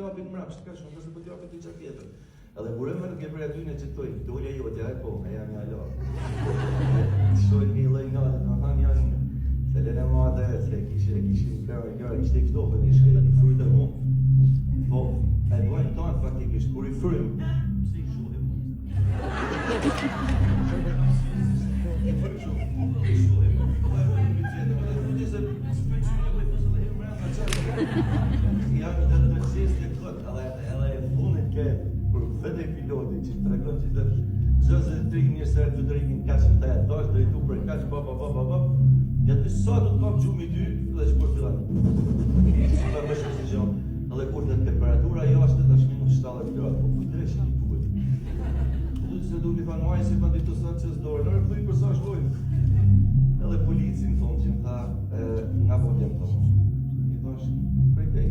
Japin mbrapsht ka shumë, nëse po t'japin diçka tjetër. Edhe kur më nuk e për aty në çetoj, dolja jote, ai po, e jam ja lo. Shoj mi lloj ngat, domethënë janë Selena Mada, se kishin kërë, ishte këto për një shkëllë, një frujtë e mund. Po, e dojnë tonë faktikisht, kur I frym, si I shulim. I frym shumë, I shulim. Po e vojnë një tjetër, dhe të di se s'pëj që një bëjtë nësë dhe i mërë në qatë. Janë të të qesë të këtë, edhe e funit ke, kur vete I piloti, që të regon që të zëzë të trik një sërë të drimin kaqën të e tash, dhe I tu për kaqë, ja të sa të kam gjumë I ty, dhe që kur fillan. Që ta bësh kësi gjonë. Edhe kur të temperatura jashtë tash minus 70 gradë, po ku dreshin I duhet. Du se du mi thanë majë si pa ditë të sa që s'dojnë, nërë thuj për sa shkojnë. Edhe policin thonë që më tha, nga vodjem thonë. I thash, prej tej.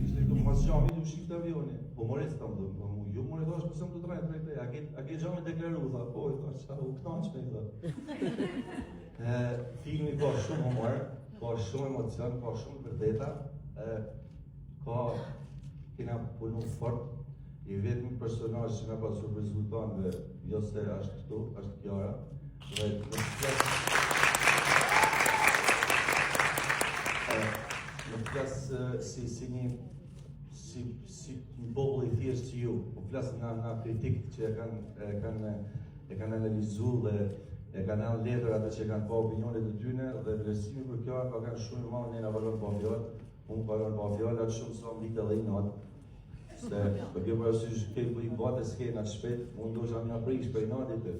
Ishte këtu mas gjami du shifte avioni. Po morec ta më dhëmë, po mu, ju more thash pëse më të trajnë prej tej. A ke gjami deklaru, tha, po, I thash, qa u knaqme, I tha. Filmi ka shumë humor, ka shumë emocion, ka shumë vërdeta, kena punu fort, I vetëm personazh që nga ka surprizu tanëve, jo se është këtu, është Kiara, dhe në flas si një popull I thjesht që ju, po flas nga kritikët që e kanë analizu dhe e kanë anë letër atë që kanë pa opinionet e tyne dhe vlerësimi për kjo ka kanë shumë I madh në valon pa fjalë, unë valon pa fjalë atë shumë sa mbitë edhe I natë. Se për kjo parasysh ke po I bate skena të shpejt, unë do jam na prish për natë të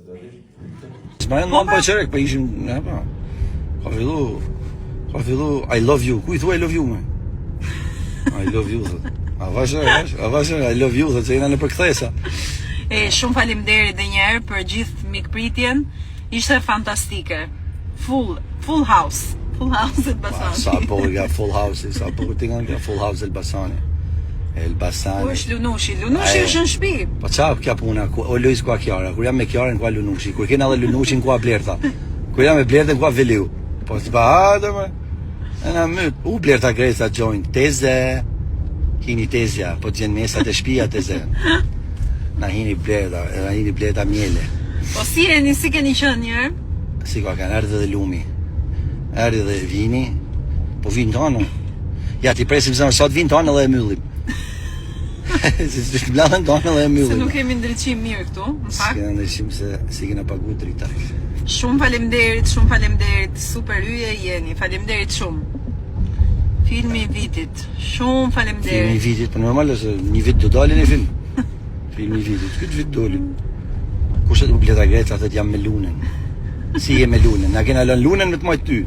S'ma janë po çerek, po ishim, po. Ka fillu I love you. Ku I thua I love you më? I love you. A vaje, I love you, se jena në përkthesa. Shumë faleminderit edhe një herë për gjithë mikpritjen. Ishte fantastike. Full house. Full house Elbasani. Sa po nga full house, sa po tingan nga full house Elbasani. Elbasani. Ku është Lunushi? Lunushi është në shtëpi. Po çao kja puna, o Luis ku Kiara, kur jam me Kiarën ku Lunushi, kur kena edhe Lunushin ku Blerta. Kur jam me Blertën ku Veliu. Po s'pa hada më. Ana myt, u Blerta Gresa join teze. Hini tezja, po të gjenë mesat e shpia teze. Na hini Blerta miele. Po si keni qenë një herë? Si ka kanë ardhë dhe lumi. Ardhë dhe vini. Po vinë tonë. Ja ti presim se sot vinë tonë dhe e myllim. Si të bladhen tonë dhe e myllim. Se nuk kemi ndryqim mirë këtu, në fakt. Si kena ndryqim se si kena pagu drita. Shumë faleminderit, super hyje jeni. Faleminderit shumë. Filmi I vitit. Shumë faleminderit. Filmi I vitit, po normal është një vit do dalin e film. Filmi I vitit, këtë vit dolin. Kushe të Bleta Greta thët jam me lunën. Si je me lunën? Na kena lënë lunën me të majtë ty.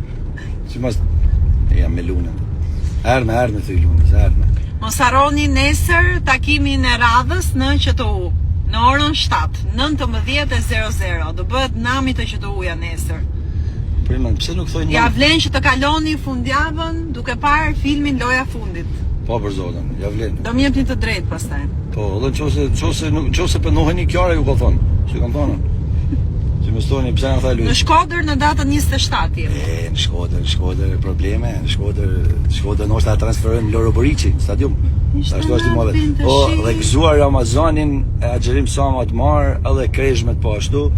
Si mas jam me lunën. Erdhme thëj lunës, erdhme. Mos harroni nesër takimin e radhës në QTU. Në orën 7, 19:00. Do bëhet nami të QTU-ja nesër. Përmend, pse nuk thojnë ja vlen që të kaloni fundjavën duke parë filmin Loja Fundit. Po për zotin, ja vlen. Do më jepni të drejtë pastaj. Po, edhe nëse pëndoheni Kiara ju ka thonë. Që kam thonë. Që më stoni pse na tha Luis. Në Shkodër në datën 27 jemi. Në Shkodër probleme, në Shkodër ndoshta transferojmë Loro Boriçi, stadium. Ashtu është I madhe. Po, dhe gëzuar Ramazanin e Axherim Sama të marr edhe kreshmet po ashtu.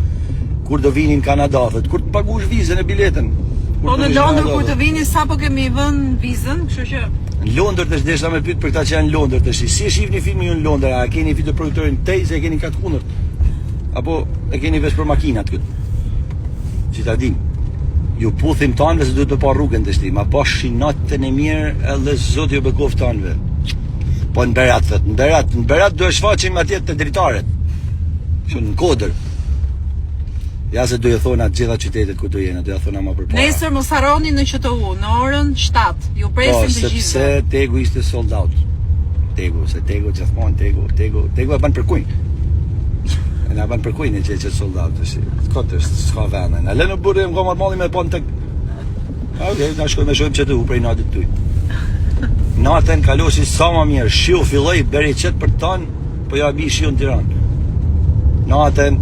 Kur do vinin Kanadathët, kur të paguash vizën e biletën. Po në Londër kur të vini sapo kemi vënë vizën, kështu që në Londër të desha me pyet për këta që janë në Londër tash. Si e shihni filmin ju në Londër? A keni video produktorin tej se e keni katë kundërt? Apo e keni vesh për makinat këtu? Që ta dim. Ju puthim tanëve se duhet të pa rrugën të shti, ma pa shinatën e mirë edhe zoti ju bekoft tanëve. Po në Berat thët, në Berat do e shfaqim atje të dritaret. Që në Kodër. Ja se do e thona gjitha qytetet ku do jena, do e thona ma përpara. Nesër mos harroni në QTU, në orën 7. Ju presim të gjithë. Po, sepse Tegu ishte sold out. Tegu gjithmonë, Tegu e ban për kujnë. E na ban për kujnë që sold out është. Këtë është, s'ka vene. A le në burë më gomat mali me pon të... Okej, na shkoj me shojmë QTU prej natit tuj. Natën kaloshi sa ma mirë, shiu filloj, beri qëtë për tanë, po ja bi shiu në Tiranë. Natën.